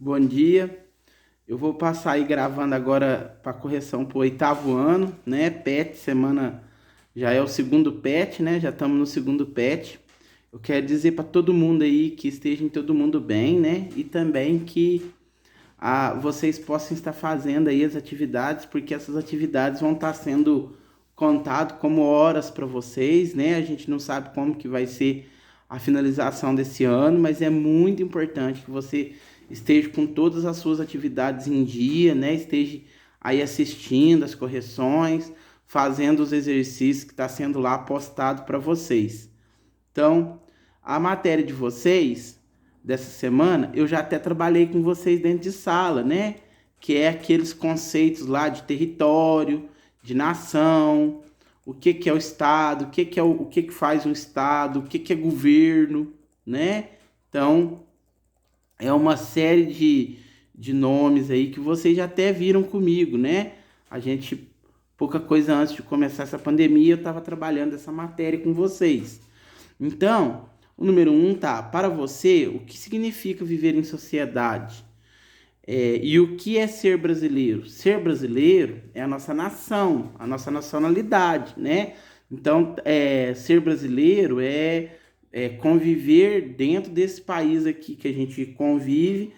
Bom dia. Eu vou passar aí gravando agora para correção para o oitavo ano, né? PET, semana já é o segundo PET, né? Já estamos no segundo PET. Eu quero dizer para todo mundo aí que esteja todo mundo bem, né? E também que vocês possam estar fazendo aí as atividades, porque essas atividades vão estar sendo contado como horas para vocês, né? A gente não sabe como que vai ser a finalização desse ano, mas é muito importante que você esteja com todas as suas atividades em dia, né? Esteja aí assistindo as correções, fazendo os exercícios que está sendo lá postado para vocês. Então, a matéria de vocês dessa semana, eu já até trabalhei com vocês dentro de sala, né? Que é aqueles conceitos lá de território, de nação, o que que é o Estado, o que que faz um Estado, o que que é governo, né? Então, é uma série de nomes aí que vocês já até viram comigo, né? A gente, pouca coisa antes de começar essa pandemia, eu estava trabalhando essa matéria com vocês. Então, o número um tá, para você, o que significa viver em sociedade? E o que é ser brasileiro? Ser brasileiro é a nossa nação, a nossa nacionalidade, né? Então, ser brasileiro é conviver dentro desse país aqui que a gente convive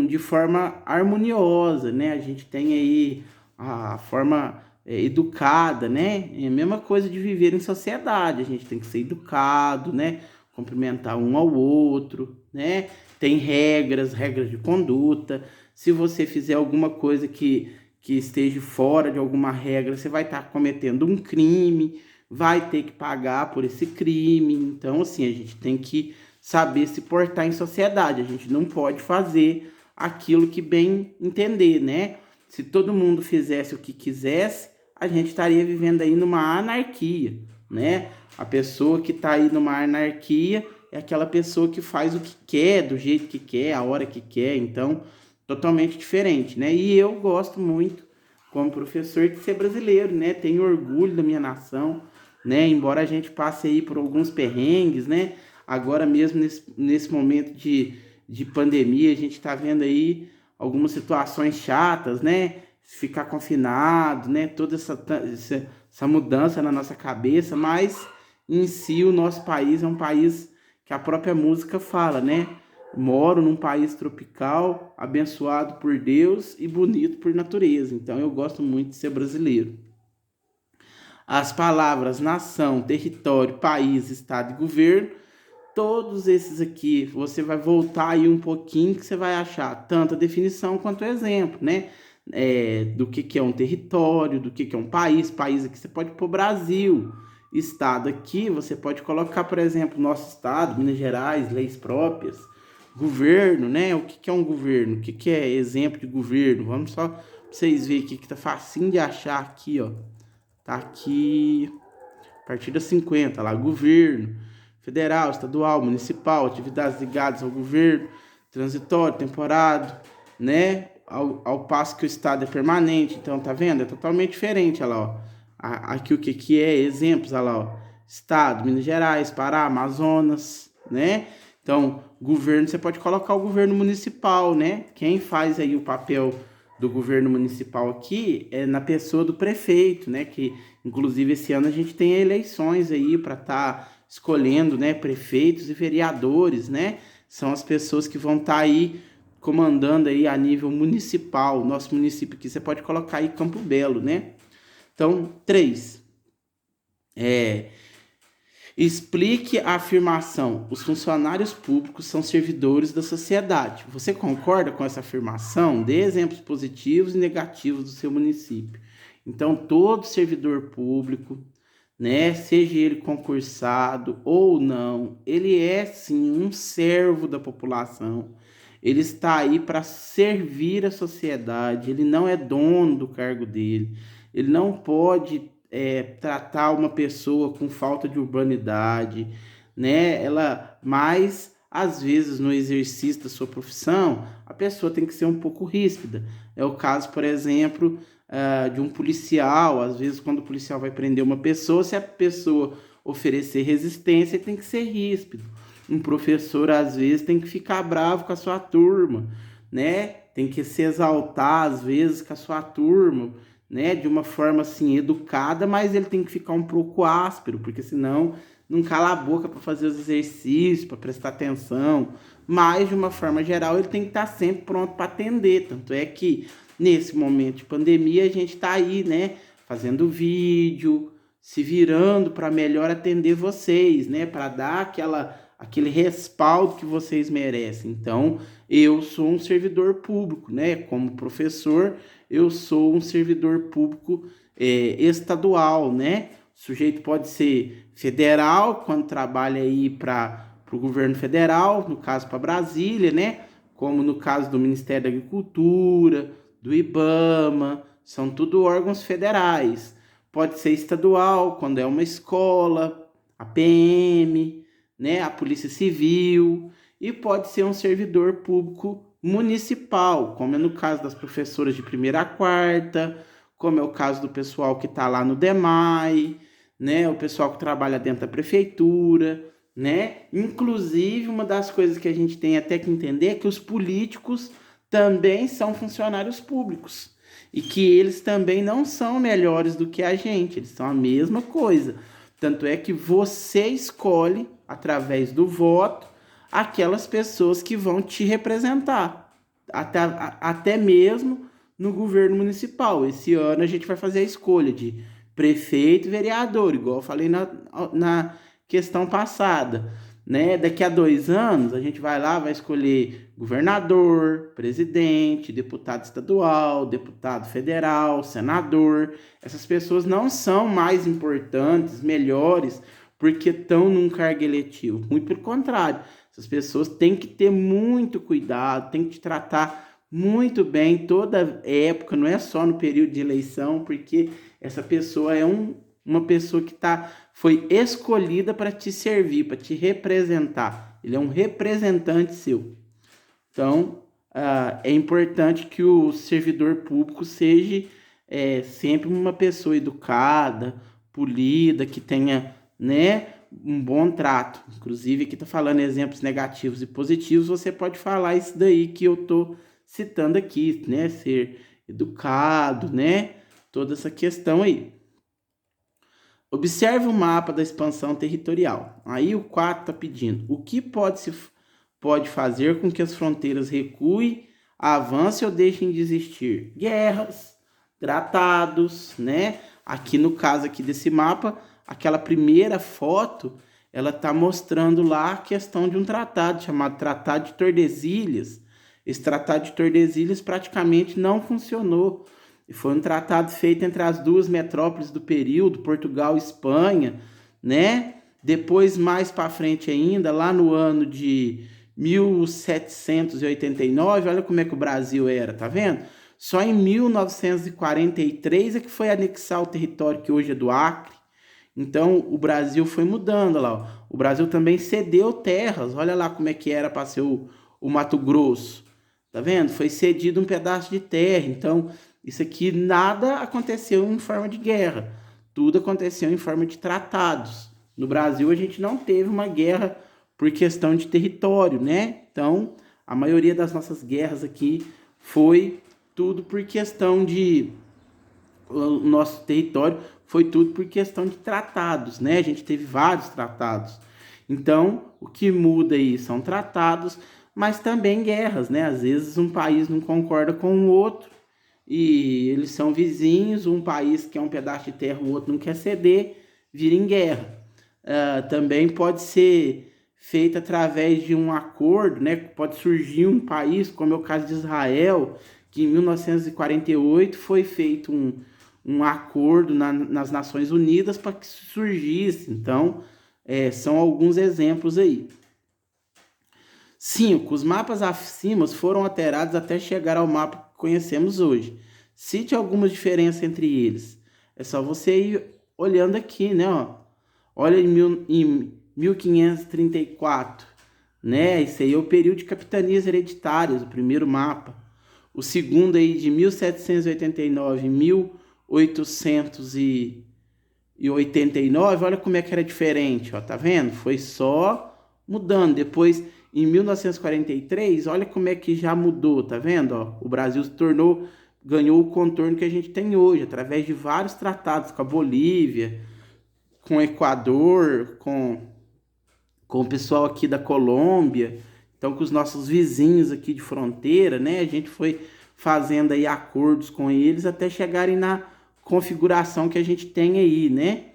de forma harmoniosa, né? A gente tem aí a forma educada, né? É a mesma coisa de viver em sociedade. A gente tem que ser educado, né? Cumprimentar um ao outro, né? Tem regras de conduta. Se você fizer alguma coisa que esteja fora de alguma regra, você vai estar cometendo um crime, vai ter que pagar por esse crime. Então, assim, a gente tem que saber se portar em sociedade. A gente não pode fazer aquilo que bem entender, né? Se todo mundo fizesse o que quisesse, a gente estaria vivendo aí numa anarquia, né? A pessoa que está aí numa anarquia é aquela pessoa que faz o que quer, do jeito que quer, a hora que quer, então totalmente diferente, né? E eu gosto muito, como professor, de ser brasileiro, né? Tenho orgulho da minha nação, né? Embora a gente passe aí por alguns perrengues, né? Agora mesmo nesse momento de pandemia, a gente está vendo aí algumas situações chatas, né? Ficar confinado, né? Toda essa mudança na nossa cabeça, mas em si o nosso país é um país que a própria música fala, né? Moro num país tropical, abençoado por Deus e bonito por natureza. Então eu gosto muito de ser brasileiro. As palavras nação, território, país, estado e governo, todos esses aqui, você vai voltar aí um pouquinho que você vai achar tanto a definição quanto o exemplo, né? Do que é um território, do que é um país. País aqui você pode pôr Brasil. Estado aqui você pode colocar, por exemplo, nosso estado, Minas Gerais, leis próprias. Governo, né? O que é um governo? O que é exemplo de governo? Vamos só pra vocês verem aqui que tá facinho de achar aqui, ó. Tá aqui, partida 50 lá, governo, federal, estadual, municipal, atividades ligadas ao governo, transitório, temporário, né? Ao passo que o estado é permanente, então tá vendo? É totalmente diferente, olha lá, ó. Aqui o que é exemplos, olha lá, ó. Estado, Minas Gerais, Pará, Amazonas, né? Então, governo, você pode colocar o governo municipal, né? Quem faz aí o papel do governo municipal aqui é na pessoa do prefeito, né? Que inclusive esse ano a gente tem eleições aí para estar escolhendo, né, prefeitos e vereadores, né? São as pessoas que vão estar aí comandando aí a nível municipal. Nosso município aqui você pode colocar aí Campo Belo, né? Então, 3. Explique a afirmação: os funcionários públicos são servidores da sociedade. Você concorda com essa afirmação? Dê exemplos positivos e negativos do seu município. Então, todo servidor público, né, seja ele concursado ou não, ele é sim um servo da população. Ele está aí para servir a sociedade, ele não é dono do cargo dele, ele não pode tratar uma pessoa com falta de urbanidade, né? Mas às vezes no exercício da sua profissão, a pessoa tem que ser um pouco ríspida. É o caso, por exemplo, de um policial. Às vezes, quando o policial vai prender uma pessoa, se a pessoa oferecer resistência, ele tem que ser ríspido. Um professor, às vezes, tem que ficar bravo com a sua turma, né? Tem que se exaltar às vezes com a sua turma, né? De uma forma assim educada, mas ele tem que ficar um pouco áspero, porque senão não cala a boca para fazer os exercícios, para prestar atenção. Mas de uma forma geral ele tem que estar sempre pronto para atender. Tanto é que nesse momento de pandemia a gente está aí, né? Fazendo vídeo, se virando para melhor atender vocês, né? Para dar aquele respaldo que vocês merecem. Então, eu sou um servidor público, né? Como professor, eu sou um servidor público estadual, né? O sujeito pode ser federal, quando trabalha aí para o governo federal, no caso para Brasília, né? Como no caso do Ministério da Agricultura, do IBAMA, são tudo órgãos federais. Pode ser estadual, quando é uma escola, a PM, né, a Polícia Civil, e pode ser um servidor público municipal, como é no caso das professoras de primeira a quarta, como é o caso do pessoal que está lá no DEMAI, né, o pessoal que trabalha dentro da prefeitura, né? Inclusive, uma das coisas que a gente tem até que entender é que os políticos também são funcionários públicos e que eles também não são melhores do que a gente, eles são a mesma coisa. Tanto é que você escolhe, através do voto, aquelas pessoas que vão te representar, até mesmo no governo municipal. Esse ano a gente vai fazer a escolha de prefeito e vereador, igual eu falei na questão passada, né? Daqui a 2 anos a gente vai lá, vai escolher governador, presidente, deputado estadual, deputado federal, senador. Essas pessoas não são mais importantes, melhores, porque estão num cargo eletivo. Muito pelo contrário, essas pessoas têm que ter muito cuidado, têm que te tratar muito bem toda época, não é só no período de eleição, porque essa pessoa é uma pessoa que foi escolhida para te servir, para te representar. Ele é um representante seu. Então, é importante que o servidor público seja sempre uma pessoa educada, polida, que tenha, né, um bom trato. Inclusive, aqui está falando exemplos negativos e positivos, você pode falar isso daí que eu estou citando aqui, né? Ser educado, né? Toda essa questão aí. Observe o mapa da expansão territorial. Aí o 4 está pedindo o que pode fazer com que as fronteiras recuem, avancem ou deixem de existir? Guerras, tratados, né? Aqui no caso aqui desse mapa, aquela primeira foto, ela está mostrando lá a questão de um tratado chamado Tratado de Tordesilhas. Esse Tratado de Tordesilhas praticamente não funcionou. Foi um tratado feito entre as duas metrópoles do período, Portugal e Espanha, né? Depois, mais para frente ainda, lá no ano de 1789, olha como é que o Brasil era, tá vendo? Só em 1943 é que foi anexar o território que hoje é do Acre. Então, o Brasil foi mudando lá, ó. O Brasil também cedeu terras, olha lá como é que era para ser o Mato Grosso, tá vendo? Foi cedido um pedaço de terra, então isso aqui nada aconteceu em forma de guerra, tudo aconteceu em forma de tratados. No Brasil a gente não teve uma guerra por questão de território, né? Então a maioria das nossas guerras aqui foi tudo por questão de... O nosso território foi tudo por questão de tratados, né? A gente teve vários tratados. Então o que muda aí são tratados, mas também guerras, né? Às vezes um país não concorda com o outro, e eles são vizinhos, um país quer um pedaço de terra, o outro não quer ceder, vira em guerra. Também pode ser feito através de um acordo, né? Pode surgir um país, como é o caso de Israel, que em 1948 foi feito um acordo nas Nações Unidas para que surgisse. Então, são alguns exemplos aí. 5. Os mapas acima foram alterados até chegar ao mapa que conhecemos hoje. Cite algumas diferenças entre eles. É só você ir olhando aqui, né? Ó. Olha em 1534, né? Esse aí é o período de capitanias hereditárias, o primeiro mapa. O segundo aí de 1789 e 1889, olha como é que era diferente, ó, tá vendo? Foi só mudando. Depois, em 1943, olha como é que já mudou, tá vendo? Ó, o Brasil ganhou o contorno que a gente tem hoje, através de vários tratados com a Bolívia, com o Equador, com o pessoal aqui da Colômbia, então com os nossos vizinhos aqui de fronteira, né? A gente foi fazendo aí acordos com eles até chegarem na configuração que a gente tem aí, né?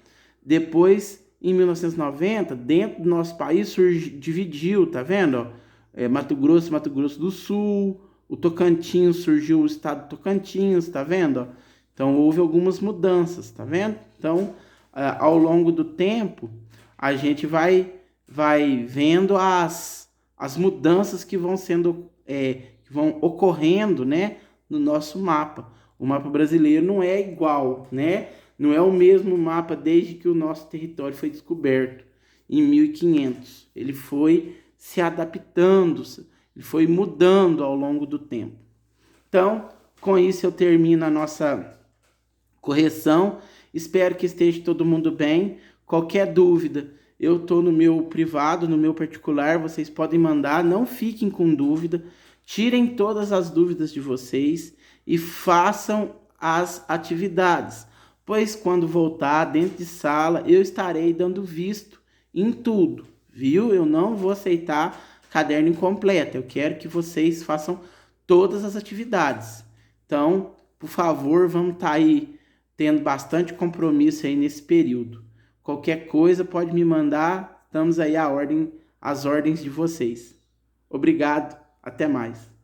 Depois, em 1990, dentro do nosso país dividiu, tá vendo? Ó? Mato Grosso do Sul, o Tocantins surgiu o estado do Tocantins, tá vendo? Ó? Então houve algumas mudanças, tá vendo? Então, ao longo do tempo, a gente vai vendo as mudanças que vão sendo que vão ocorrendo, né, no nosso mapa. O mapa brasileiro não é igual, né? Não é o mesmo mapa desde que o nosso território foi descoberto em 1500. Ele foi se adaptando, ele foi mudando ao longo do tempo. Então, com isso eu termino a nossa correção. Espero que esteja todo mundo bem. Qualquer dúvida, eu estou no meu privado, no meu particular, vocês podem mandar, não fiquem com dúvida, tirem todas as dúvidas de vocês e façam as atividades, pois quando voltar dentro de sala, eu estarei dando visto em tudo, viu? Eu não vou aceitar caderno incompleto, eu quero que vocês façam todas as atividades. Então, por favor, vamos estar aí tendo bastante compromisso aí nesse período. Qualquer coisa pode me mandar, estamos aí às ordens de vocês. Obrigado, até mais.